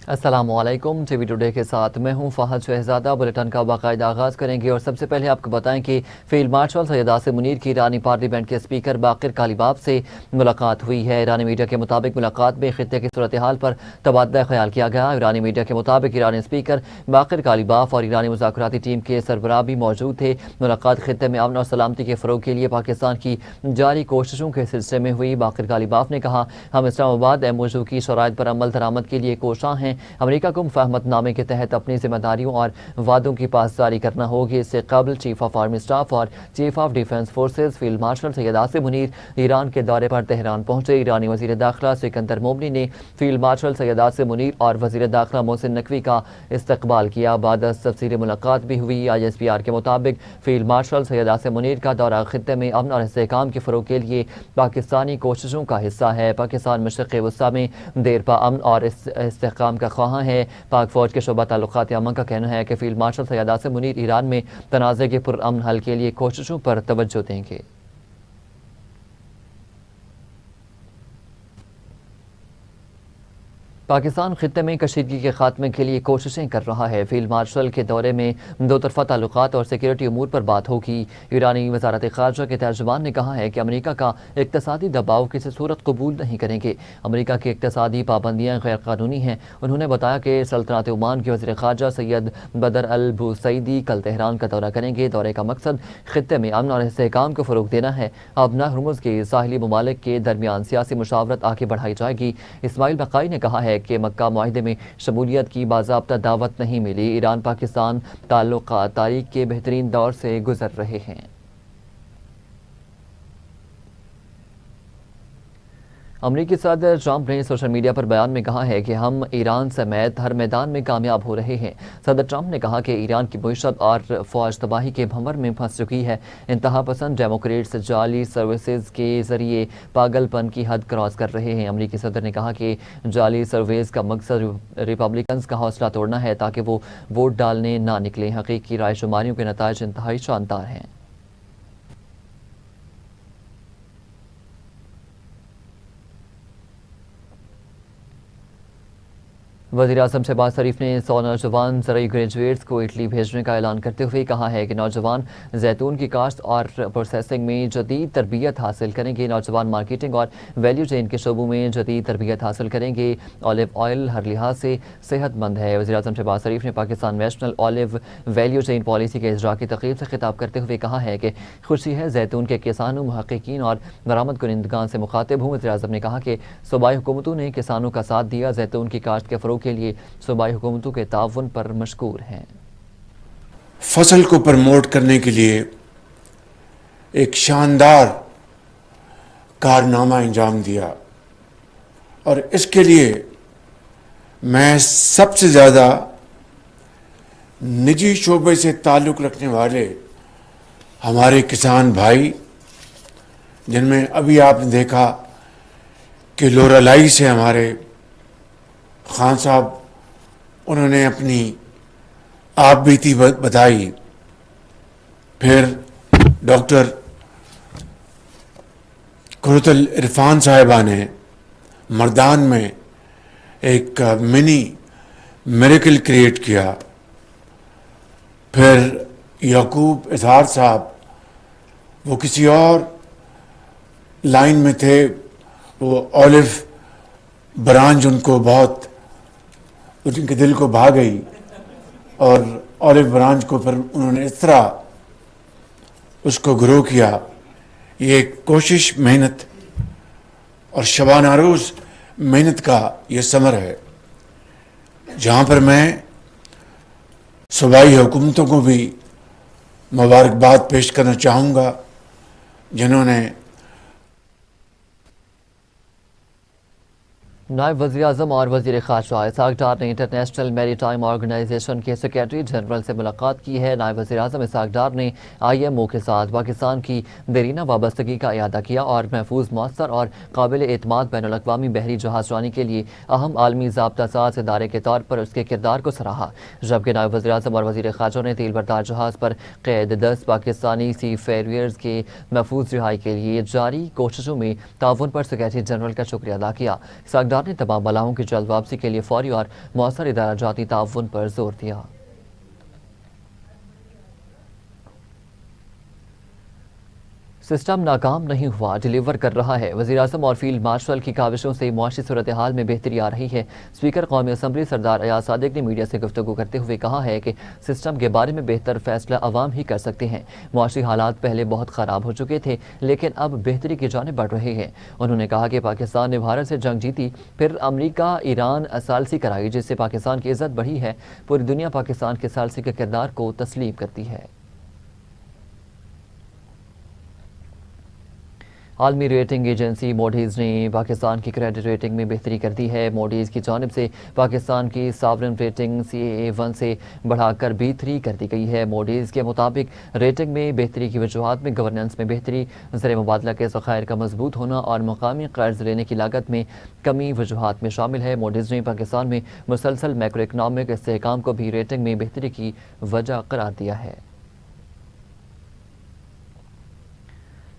السلام علیکم، T V today کے ساتھ میں ہوں فہد شہزادہ۔ بلیٹن کا باقاعدہ آغاز کریں گے اور سب سے پہلے آپ کو بتائیں کہ فیلڈ مارشل سید عاصم منیر کی ایرانی پارلیمنٹ کے اسپیکر باقر کالیباف سے ملاقات ہوئی ہے۔ ایرانی میڈیا کے مطابق ملاقات میں خطے کی صورتحال پر تبادلہ خیال کیا گیا۔ ایرانی میڈیا کے مطابق ایرانی اسپیکر باقر کالیباف اور ایرانی مذاکراتی ٹیم کے سربراہ بھی موجود تھے۔ ملاقات خطے میں امن اور سلامتی کے فروغ کے لیے پاکستان کی جاری کوششوں کے سلسلے میں ہوئی۔ باقر کالیباف نے کہا، ہم اسلام آباد MOU کی شرائط پر عمل درآمد کے لیے کوشاں ہیں۔ امریکہ کو مفاہمت نامے کے تحت اپنی ذمہ داریوں اور وعدوں کی پاسداری کرنا ہوگی۔ اس سے قبل چیف آف آرمی اسٹاف اور chief of defence forces field marshal Syed Asim Munir Iran کے دورے پر تہران پہنچے۔ ایرانی وزیر داخلہ سکندر مومنی نے فیلڈ مارشل سید عاصم منیر اور وزیر داخلہ محسن نقوی کا استقبال کیا۔ بعد از تفصیلی ملاقات بھی ہوئی۔ ISPR کے مطابق فیلڈ مارشل سید عاصم منیر کا دورہ خطے میں امن اور استحکام کے فروغ کے لیے پاکستانی کوششوں کا حصہ ہے۔ پاکستان مشرق وسطیٰ میں دیرپا امن اور استحکام کا خواہاں ہے۔ پاک فوج کے شعبہ تعلقات امن کا کہنا ہے کہ فیلڈ مارشل سید عاصم منیر ایران میں تنازع کے پرامن حل کے لیے کوششوں پر توجہ دیں گے۔ پاکستان خطے میں کشیدگی کے خاتمے کے لیے کوششیں کر رہا ہے۔ فیلڈ مارشل کے دورے میں دو طرفہ تعلقات اور سیکیورٹی امور پر بات ہوگی۔ ایرانی وزارت خارجہ کے ترجمان نے کہا ہے کہ امریکہ کا اقتصادی دباؤ کسی صورت قبول نہیں کریں گے۔ امریکہ کی اقتصادی پابندیاں غیر قانونی ہیں۔ انہوں نے بتایا کہ سلطنت عمان کے وزیر خارجہ سید بدر البوسعیدی کل تہران کا دورہ کریں گے۔ دورے کا مقصد خطے میں امن اور استحکام کو فروغ دینا ہے۔ اب ہرمز کے ساحلی ممالک کے درمیان سیاسی مشاورت آگے بڑھائی جائے گی۔ اسماعیل بقائی نے کہا ہے کہ مکہ معاہدے میں شمولیت کی باضابطہ دعوت نہیں ملی۔ ایران پاکستان تعلقات تاریخ کے بہترین دور سے گزر رہے ہیں۔ امریکی صدر ٹرمپ نے سوشل میڈیا پر بیان میں کہا ہے کہ ہم ایران سمیت ہر میدان میں کامیاب ہو رہے ہیں۔ صدر ٹرمپ نے کہا کہ ایران کی معیشت اور فوج تباہی کے بھنور میں پھنس چکی ہے۔ انتہا پسند ڈیموکریٹس جعلی سروسز کے ذریعے پاگل پن کی حد کراس کر رہے ہیں۔ امریکی صدر نے کہا کہ جعلی سرویز کا مقصد ریپبلکنز کا حوصلہ توڑنا ہے تاکہ وہ ووٹ ڈالنے نہ نکلیں۔ حقیقی رائے شماریوں کے نتائج انتہائی شاندار ہیں۔ وزیر اعظم شہباز شریف نے 100 نوجوان زرعی گریجویٹس کو اٹلی بھیجنے کا اعلان کرتے ہوئے کہا ہے کہ نوجوان زیتون کی کاشت اور پروسیسنگ میں جدید تربیت حاصل کریں گے۔ نوجوان مارکیٹنگ اور ویلیو چین کے شعبوں میں جدید تربیت حاصل کریں گے۔ اولیو آئل ہر لحاظ سے صحت مند ہے۔ وزیر اعظم شہباز شریف نے Pakistan national olive value chain policy کے اجرا کی تقریب سے خطاب کرتے ہوئے کہا ہے کہ خوشی ہے زیتون کے کسانوں، محققین اور درآمد کنندگان سے مخاطب ہوں۔ وزیر اعظم نے کہا کہ صوبائی حکومتوں نے کسانوں کا ساتھ دیا، زیتون کی کاشت کے فروغ کے لیے صوبائی حکومتوں کے تعاون پر مشکور ہیں۔ فصل کو پروموٹ کرنے کے لیے ایک شاندار کارنامہ انجام دیا اور اس کے لیے میں سب سے زیادہ نجی شعبے سے تعلق رکھنے والے ہمارے کسان بھائی، جن میں ابھی آپ نے دیکھا کہ لورالائی سے ہمارے خان صاحب، انہوں نے اپنی آپ بیتی بتائی، پھر ڈاکٹر قرۃ العرفان صاحبہ نے مردان میں ایک منی میریکل کریٹ کیا، پھر یعقوب اظہار صاحب وہ کسی اور لائن میں تھے، وہ اولیو برانچ ان کو بہت ان کے دل کو بھا گئی اور اولیو برانچ کو پھر انہوں نے اس طرح اس کو گرو کیا۔ یہ کوشش، محنت اور شبانہ روز محنت کا یہ ثمر ہے، جہاں پر میں صوبائی حکومتوں کو بھی مبارکباد پیش کرنا چاہوں گا، جنہوں نے نائب وزیر اعظم اور وزیر خارجہ اسحاق ڈار نے انٹرنیشنل میری ٹائم آرگنائزیشن کے سیکریٹری جنرل سے ملاقات کی ہے۔ نائب وزیر اعظم اسحاق ڈار نے IMO کے ساتھ پاکستان کی دیرینہ وابستگی کا اعادہ کیا اور محفوظ، مؤثر اور قابل اعتماد بین الاقوامی بحری جہاز رانی کے لیے اہم عالمی ضابطہ ساز ادارے کے طور پر اس کے کردار کو سراہا، جبکہ نائب وزیر اعظم اور وزیر خارجہ نے تیل بردار جہاز پر قید 10 پاکستانی سی فیریئرز کے محفوظ رہائی کے لیے جاری کوششوں میں تعاون پر سیکریٹری جنرل کا شکریہ ادا کیا۔ اسحاق ڈار صدر نے تمام ملاحوں کی جلد واپسی کے لیے فوری اور مؤثر ادارہ جاتی تعاون پر زور دیا۔ سسٹم ناکام نہیں ہوا، ڈیلیور کر رہا ہے۔ وزیراعظم اور فیلڈ مارشل کی کاوشوں سے معاشی صورتحال میں بہتری آ رہی ہے۔ اسپیکر قومی اسمبلی سردار ایاز صادق نے میڈیا سے گفتگو کرتے ہوئے کہا ہے کہ سسٹم کے بارے میں بہتر فیصلہ عوام ہی کر سکتے ہیں۔ معاشی حالات پہلے بہت خراب ہو چکے تھے لیکن اب بہتری کی جانب بڑھ رہے ہیں۔ انہوں نے کہا کہ پاکستان نے بھارت سے جنگ جیتی، پھر امریکہ ایران ثالثی کرائی جس سے پاکستان کی عزت بڑھی ہے۔ پوری دنیا پاکستان کے ثالثی کے کردار کو تسلیم کرتی ہے۔ عالمی ریٹنگ ایجنسی موڈیز نے پاکستان کی کریڈٹ ریٹنگ میں بہتری کر دی ہے۔ موڈیز کی جانب سے پاکستان کی ساورن ریٹنگ CAA1 سے بڑھا کر B3 کر دی گئی ہے۔ موڈیز کے مطابق ریٹنگ میں بہتری کی وجوہات میں گورننس میں بہتری، زر مبادلہ کے ذخائر کا مضبوط ہونا اور مقامی قرض لینے کی لاگت میں کمی وجوہات میں شامل ہے۔ موڈیز نے پاکستان میں مسلسل میکرو اکنامک استحکام کو بھی ریٹنگ میں بہتری کی وجہ قرار دیا ہے۔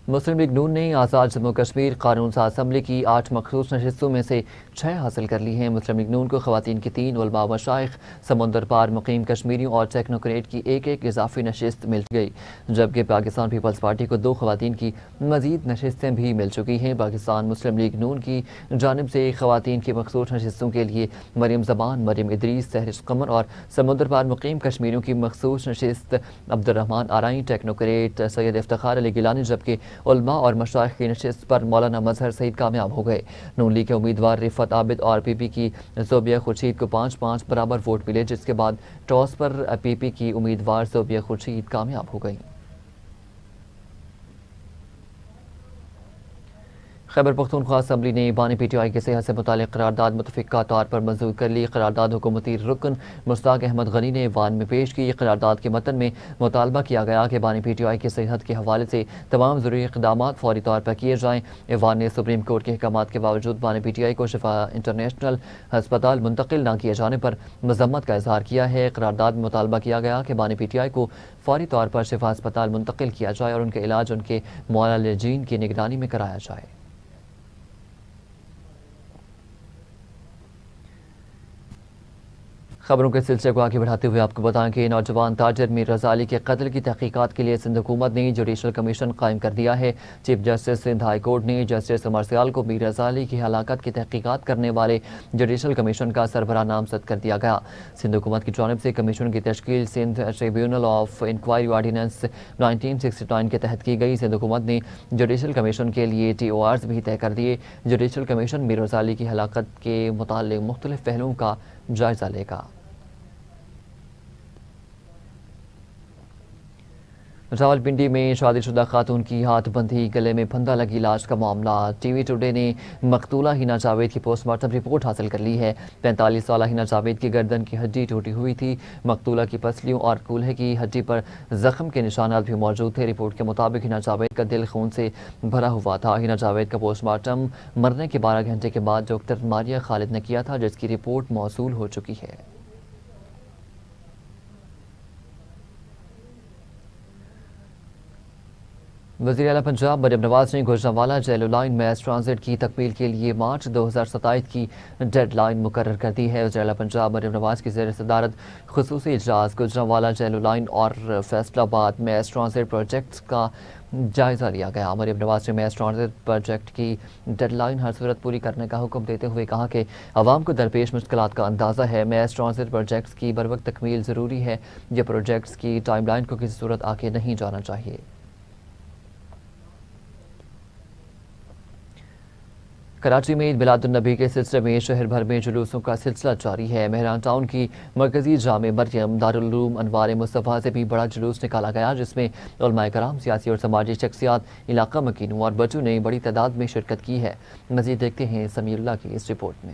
مسلم لیگ نون نے آزاد جموں کشمیر قانون ساز اسمبلی کی 8 مخصوص نشستوں میں سے 6 حاصل کر لی ہیں۔ مسلم لیگ نون کو خواتین کی 3، علماء و مشائخ، سمندر پار مقیم کشمیریوں اور ٹیکنوکریٹ کی ایک اضافی نشست مل گئی، جبکہ پاکستان پیپلز پارٹی کو 2 خواتین کی مزید نشستیں بھی مل چکی ہیں۔ پاکستان مسلم لیگ نون کی جانب سے خواتین کی مخصوص نشستوں کے لیے مریم زمان، مریم ادریس، سہرش قمر اور سمندر پار مقیم کشمیریوں کی مخصوص نشست عبدالرحمان آرائیں، ٹیکنوکریٹ سید افتخار علی گیلانی، جبکہ علماء اور مشائخ کی نشست پر مولانا مظہر سعید کامیاب ہو گئے۔ نون لیگ کے امیدوار رفعت عابد اور PP کی زوبیہ خورشید کو 5-5 برابر ووٹ ملے، جس کے بعد ٹاس پر PP کی امیدوار زوبیہ خورشید کامیاب ہو گئی۔ خیبر پختونخوا اسمبلی نے بانی PTI کی صحت سے متعلق قرارداد متفقہ طور پر منظور کر لی۔ قرارداد حکومتی رکن مشتاق احمد غنی نے ایوان میں پیش کی۔ قرارداد کے متن میں مطالبہ کیا گیا کہ بانی PTI کی صحت کے حوالے سے تمام ضروری اقدامات فوری طور پر کیے جائیں۔ ایوان نے سپریم کورٹ کے احکامات کے باوجود بانی PTI کو شفا انٹرنیشنل ہسپتال منتقل نہ کیے جانے پر مذمت کا اظہار کیا ہے۔ قرارداد میں مطالبہ کیا گیا کہ بانی PTI کو فوری طور پر شفا ہسپتال منتقل کیا جائے اور ان کے علاج ان کے معالجین کی نگرانی میں کرایا جائے۔ خبروں کے سلسلے کو آگے بڑھاتے ہوئے آپ کو بتائیں کہ نوجوان تاجر میر رضا علی کے قتل کی تحقیقات کے لیے سندھ حکومت نے جوڈیشل کمیشن قائم کر دیا ہے۔ Chief justice Sindh high court نے جسٹس عمر سیال کو میر رضا علی کی ہلاکت کی تحقیقات کرنے والے جوڈیشل کمیشن کا سربراہ نامزد کر دیا گیا۔ سندھ حکومت کی جانب سے کمیشن کی تشکیل Sindh tribunal of inquiry ordinance 1969 کے تحت کی گئی۔ سندھ حکومت نے جوڈیشل کمیشن کے لیے TORs بھی طے کر دیے۔ جوڈیشل کمیشن میر رضا علی کی ہلاکت کے متعلق مختلف پہلوؤں کا جائزہ لے گا۔ راولپنڈی میں شادی شدہ خاتون کی ہاتھ بندھی، گلے میں پھندا لگی لاش کا معاملہ۔ TV ٹوڈے نے مقتولہ ہینا جاوید کی پوسٹ مارٹم رپورٹ حاصل کر لی ہے۔ 45 سالہ ہینا جاوید کی گردن کی ہڈی ٹوٹی ہوئی تھی۔ مقتولہ کی پسلیوں اور کولہے کی ہڈی پر زخم کے نشانات بھی موجود تھے۔ رپورٹ کے مطابق ہینا جاوید کا دل خون سے بھرا ہوا تھا۔ ہینا جاوید کا پوسٹ مارٹم مرنے کے 12 گھنٹے کے بعد ڈاکٹر ماریہ خالد نے کیا تھا، جس کی رپورٹ موصول ہو چکی ہے۔ وزیر اعلیٰ پنجاب مریم نواز نے گوجرانوالہ جیلو لائن میس ٹرانزٹ کی تکمیل کے لیے مارچ 2027 کی ڈیڈ لائن مقرر کر دی ہے۔ وزیر اعلیٰ پنجاب مریم نواز کی زیر صدارت خصوصی اجلاس گوجرانوالہ جیلو لائن اور فیصل آباد میس ٹرانزٹ پروجیکٹس کا جائزہ لیا گیا۔ مریم نواز نے میس ٹرانزٹ پروجیکٹ کی ڈیڈ لائن ہر صورت پوری کرنے کا حکم دیتے ہوئے کہا کہ عوام کو درپیش مشکلات کا اندازہ ہے۔ میس ٹرانزٹ پروجیکٹس کی بروقت تکمیل ضروری ہے۔ یہ پروجیکٹس کی ٹائم لائن کو کسی صورت آگے نہیں جانا چاہیے۔ کراچی میں عید میلاد النبی کے سلسلے میں شہر بھر میں جلوسوں کا سلسلہ جاری ہے۔ مہران ٹاؤن کی مرکزی جامع مریم دارالعلوم انوار مصطفیٰ سے بھی بڑا جلوس نکالا گیا، جس میں علماء کرام، سیاسی اور سماجی شخصیات، علاقہ مکینوں اور بچوں نے بڑی تعداد میں شرکت کی ہے۔ مزید دیکھتے ہیں سمیع اللہ کی اس رپورٹ میں۔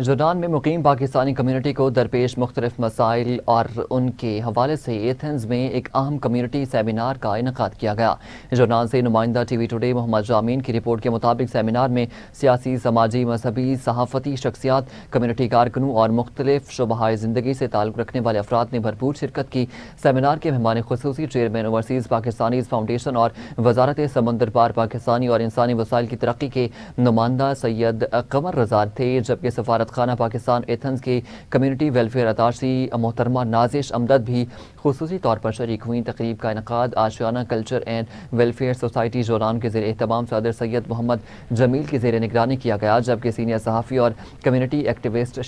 جورڈان میں مقیم پاکستانی کمیونٹی کو درپیش مختلف مسائل اور ان کے حوالے سے ایتھنز میں ایک اہم کمیونٹی سیمینار کا انعقاد کیا گیا۔ جورڈان سے نمائندہ ٹی وی ٹوڈے محمد جامین کی رپورٹ کے مطابق سیمینار میں سیاسی، سماجی، مذہبی، صحافتی شخصیات، کمیونٹی کارکنوں اور مختلف شعبۂ زندگی سے تعلق رکھنے والے افراد نے بھرپور شرکت کی۔ سیمینار کے مہمان خصوصی چیئرمین اوورسیز پاکستانیز فاؤنڈیشن اور وزارت سمندر پار پاکستانی اور انسانی وسائل کی ترقی کے نمائندہ سید قمر رضا تھے، جبکہ سفارت خانہ پاکستان ایتھنز کے کمیونٹی ویلفیئر اتاشی محترمہ نازش امدد بھی خصوصی طور پر شریک ہوئیں۔ تقریب کا انعقاد Ashiana culture and welfare society جوران کے زیر اہتمام صدر سید محمد جمیل کی زیر نگرانی کیا گیا، جبکہ سینئر صحافی اور کمیونٹی ایکٹیوسٹ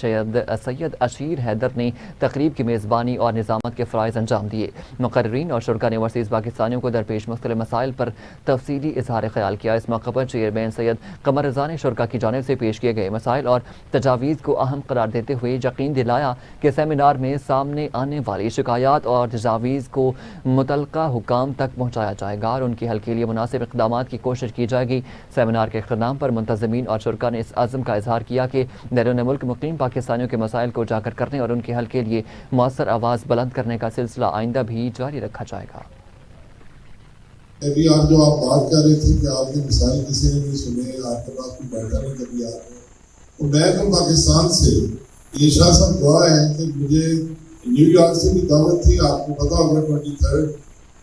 سید اشیر حیدر نے تقریب کی میزبانی اور نظامت کے فرائض انجام دیے۔ مقررین اور شرکاء نے اوورسیز پاکستانیوں کو درپیش مختلف مسائل پر تفصیلی اظہار خیال کیا۔ اس موقع پر چیئرمین سید قمر رضا نے شرکاء کی جانب سے پیش کیے گئے مسائل اور تجاویز کو اہم قرار دیتے ہوئے یقین دلایا کہ سیمینار میں سامنے آنے والی شکایات اور تجاویز کو متعلقہ حکام تک پہنچایا جائے گا اور ان کے حل کے لیے مناسب اقدامات کی کوشش کی جائے گی۔ سیمینار کے اختتام پر منتظمین اور شرکاء نے اس عزم کا اظہار کیا کہ بیرون ملک مقیم پاکستانیوں کے مسائل کو اجاگر کرنے اور ان کے حل کے لیے مؤثر آواز بلند کرنے کا سلسلہ آئندہ بھی جاری رکھا جائے گا۔ ابھی آپ جو آپ بات کر رہے تھے کہ آپ نے مسائل کسی نے نہیں سنے، آپ کے پاس کوئی بیٹھا نہیں کبھی آپ نے، تو میں تو پاکستان سے یہ شاہ صاحب دعا ہے کہ مجھے نیو یارک سے بھی دعوت تھی، آپ کو پتا ہوگا 23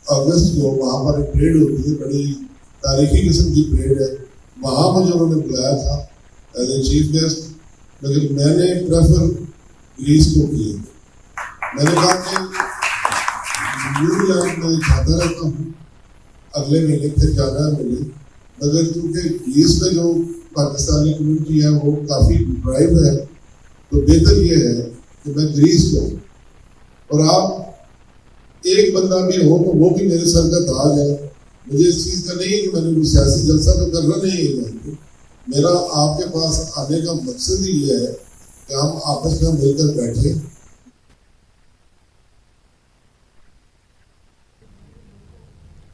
اگست کو وہاں پر ایک پریڈ ہوتی ہے، بڑی تاریخی قسم کی پریڈ ہے، وہاں مجھے انہوں نے بلایا تھا ایز اے چیف گیسٹ، لیکن میں نے پریفر گریس کو کیا۔ میں نے کہا کہ نیو یارک میں جاتا رہتا ہوں، اگلے مہینے پھر جانا ہے مجھے، مگر چونکہ گریس میں جو پاکستانی کمیونٹی ہے وہ کافی ڈرائیو ہے، تو بہتر یہ ہے کہ میں گریس جاؤں، اور آپ ایک بندہ بھی ہو تو وہ بھی میرے سر کا تاج ہے۔ مجھے اس چیز کا نہیں ہے کہ میں نے کوئی سیاسی جلسہ تو کرنا نہیں ہے، میرا آپ کے پاس آنے کا مقصد ہی یہ ہے کہ ہم آپس میں مل کر بیٹھیں۔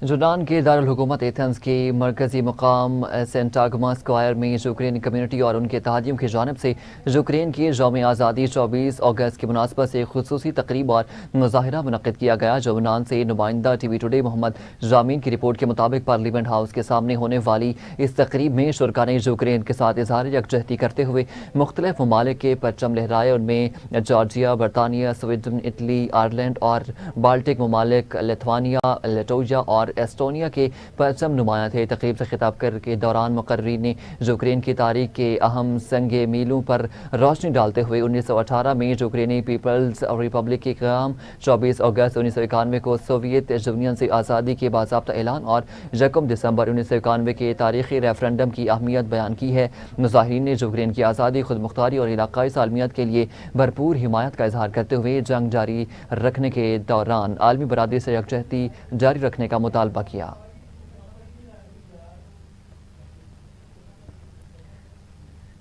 جورڈان کے دارالحکومت ایتھنز کے مرکزی مقام سینٹاگما اسکوائر میں یوکرینی کمیونٹی اور ان کے اتحادیوں کی جانب سے یوکرین کی یوم آزادی 24 اگست کی مناسبت سے ایک خصوصی تقریب اور مظاہرہ منعقد کیا گیا۔ جورڈان سے نمائندہ ٹی وی ٹوڈے محمد جامین کی رپورٹ کے مطابق پارلیمنٹ ہاؤس کے سامنے ہونے والی اس تقریب میں شرکاء نے یوکرین کے ساتھ اظہار یکجہتی کرتے ہوئے مختلف ممالک کے پرچم لہرائے، ان میں جارجیا، برطانیہ، سویڈن، اٹلی، آئرلینڈ اور بالٹک ممالک، لتھوانیا، لیٹویا اور ایسٹونیا کے پرچم نمایاں تھے۔ تقریب سے خطاب کے دوران مقررین نے یوکرین کی تاریخ کے اہم سنگ میلوں پر روشنی ڈالتے ہوئے 1918 میں یوکرینی پیپلز ریپبلک کی قیام، 24 اگست 1991 کو سوویت یونین سے آزادی کے باضابطہ اعلان اور 1 دسمبر 1991 کے تاریخی ریفرنڈم کی اہمیت بیان کی ہے۔ مظاہرین نے یوکرین کی آزادی، خود مختاری اور علاقائی سالمیت کے لیے بھرپور حمایت کا اظہار کرتے ہوئے جنگ جاری رکھنے کے دوران عالمی برادری سے یکجہتی جاری رکھنے کا مطالبہ کیا۔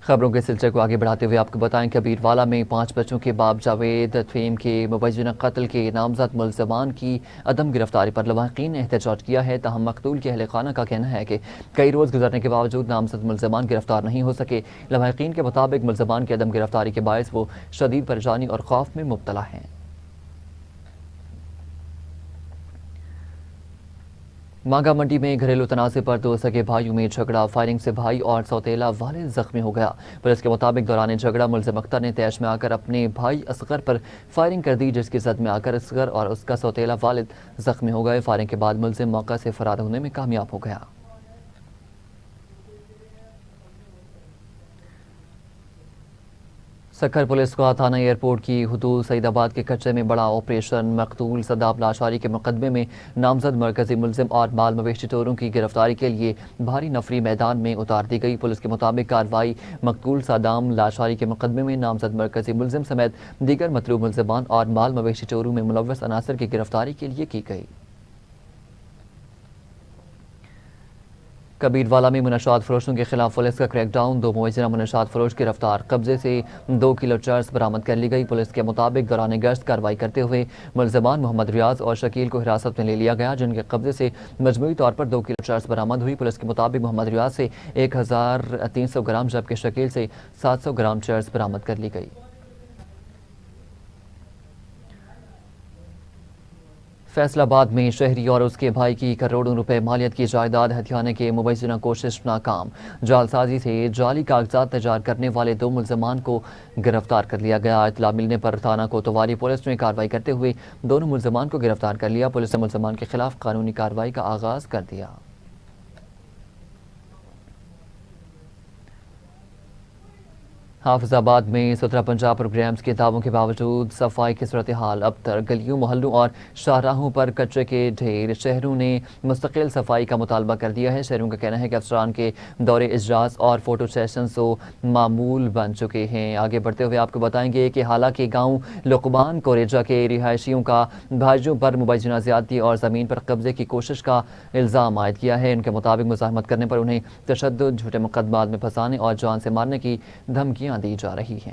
خبروں کے سلسلے کو آگے بڑھاتے ہوئے آپ کو بتائیں کہ بیروالا میں 5 بچوں کے باپ جاوید فہیم کے مبینہ قتل کے نامزد ملزمان کی عدم گرفتاری پر لواحقین نے احتجاج کیا ہے، تاہم مقتول کے اہل خانہ کا کہنا ہے کہ کئی روز گزرنے کے باوجود نامزد ملزمان گرفتار نہیں ہو سکے۔ لواحقین کے مطابق ملزمان کی عدم گرفتاری کے باعث وہ شدید پریشانی اور خوف میں مبتلا ہیں۔ مانگا منڈی میں گھریلو تنازع پر 2 سگے بھائیوں میں جھگڑا، فائرنگ سے بھائی اور سوتیلا والد زخمی ہو گیا۔ پولیس کے مطابق دوران جھگڑا ملزم اختر نے طیش میں آ کر اپنے بھائی اصغر پر فائرنگ کر دی، جس کی زد میں آ کر اصغر اور اس کا سوتیلا والد زخمی ہو گئے۔ فائرنگ کے بعد ملزم موقع سے فرار ہونے میں کامیاب ہو گیا۔ سکھر پولیس کا تھانہ ایئرپورٹ کی حدود سعید آباد کے کچے میں بڑا آپریشن، مقتول صداب لاشاری کے مقدمے میں نامزد مرکزی ملزم اور مال مویشی چوروں کی گرفتاری کے لیے بھاری نفری میدان میں اتار دی گئی۔ پولیس کے مطابق کارروائی مقتول صدام لاشاری کے مقدمے میں نامزد مرکزی ملزم سمیت دیگر مطلوب ملزمان اور مال مویشی چوروں میں ملوث عناصر کی گرفتاری کے لیے کی گئی۔ کبیروالا میں منشیات فروشوں کے خلاف پولیس کا کریک ڈاؤن، 2 مبینہ منشیات فروش گرفتار، قبضے سے 2 کلو چرس برآمد کر لی گئی۔ پولیس کے مطابق دوران گشت کارروائی کرتے ہوئے ملزمان محمد ریاض اور شکیل کو حراست میں لے لیا گیا، جن کے قبضے سے مجموعی طور پر 2 کلو چرس برآمد ہوئی۔ پولیس کے مطابق محمد ریاض سے 1300 گرام جبکہ شکیل سے 700 گرام چرس برآمد کر لی گئی۔ فیصل آباد میں شہری اور اس کے بھائی کی کروڑوں روپے مالیت کی جائیداد ہتھیانے کے مبینہ کوشش ناکام، جعل سازی سے جعلی کاغذات تیار کرنے والے 2 ملزمان کو گرفتار کر لیا گیا۔ اطلاع ملنے پر تھانہ کوتوالی پولیس نے کارروائی کرتے ہوئے دونوں ملزمان کو گرفتار کر لیا۔ پولیس نے ملزمان کے خلاف قانونی کارروائی کا آغاز کر دیا۔ حافظ آباد میں سترہ پنجاب پروگرامز کے دعووں کے باوجود صفائی کی صورتحال اب تک گلیوں، محلوں اور شاہراہوں پر کچرے کے ڈھیر۔ شہروں نے مستقل صفائی کا مطالبہ کر دیا ہے۔ شہروں کا کہنا ہے کہ افسران کے دورے اجلاس اور فوٹو سیشنز تو معمول بن چکے ہیں۔ آگے بڑھتے ہوئے آپ کو بتائیں گے کہ حالانکہ گاؤں لقمان کوریجا کے رہائشیوں کا بھائیوں پر مبینہ زیادتی اور زمین پر قبضے کی کوشش کا الزام عائد کیا ہے۔ ان کے مطابق مزاحمت کرنے پر انہیں تشدد، جھوٹے مقدمات میں پھنسانے اور جان سے مارنے کی دھمکیاں دی جا رہی ہیں۔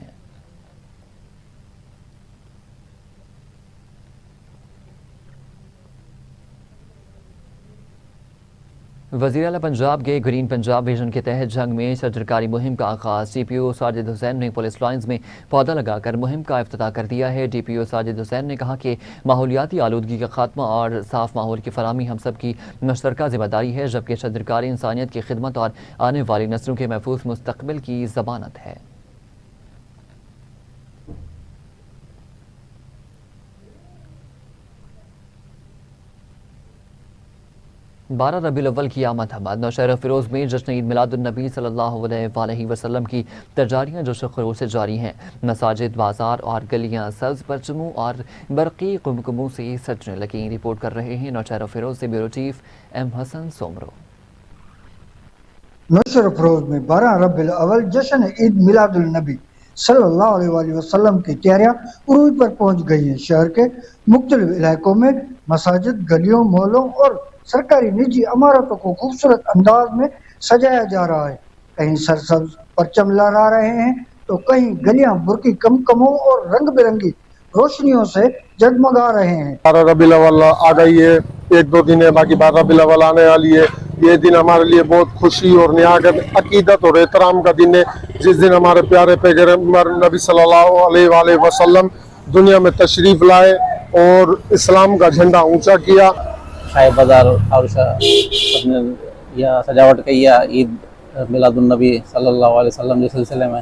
وزیر اعلیٰ پنجاب کے گرین پنجاب ویژن کے تحت جنگ میں شجرکاری مہم کا آغاز۔ ڈی پی او ساجد حسین نے پولیس لائنز میں پودا لگا کر مہم کا افتتاح کر دیا ہے۔ ڈی پی او ساجد حسین نے کہا کہ ماحولیاتی آلودگی کا خاتمہ اور صاف ماحول کی فراہمی ہم سب کی مشترکہ ذمہ داری ہے، جبکہ شجرکاری انسانیت کی خدمت اور آنے والی نسلوں کے محفوظ مستقبل کی ضمانت ہے۔ 12 ربیع الاول کی آمد حمد نوشہرہ فیروز میں جشن عید میلاد النبی صلی اللہ علیہ وآلہ وسلم کی تیاریاں جوش و خروش سے جاری ہیں۔ مساجد، بازار اور گلیاں سبز پرچموں اور برقی قمقموں سے سجنے لگیں۔ رپورٹ کر رہے ہیں نوشہرہ فیروز سے بیورو چیف ایم حسن سومرو۔ نوشہرہ فیروز میں 12 ربیع الاول جشن عید میلاد النبی صلی اللہ علیہ وآلہ وسلم کی تیاریاں عروج پر پہنچ گئی ہیں۔ شہر کے مختلف علاقوں میں مساجد، گلیوں، مولوں اور سرکاری نجی عمارتوں کو خوبصورت انداز میں سجایا جا رہا ہے۔ کہیں سرسبز پرچم لہرا رہے ہیں تو کہیں گلیاں برقی کمکموں اور رنگ برنگی روشنیوں سے جگمگا رہے ہیں۔ 12 ربیع الاول آ گئی ہے، 1-2 دن ہے، باقی 12 ربیع الاول آنے والی ہے۔ یہ دن ہمارے لیے بہت خوشی اور نہایت عقیدت اور احترام کا دن ہے، جس دن ہمارے پیارے پیغمبر نبی صلی اللہ علیہ وآلہ وسلم دنیا میں تشریف لائے اور اسلام کا جھنڈا اونچا کیا۔ شاہ بازار اور سب نے یہاں سجاوٹ کی ہے عید میلاد النبی صلی اللہ علیہ وسلم کے سلسلے میں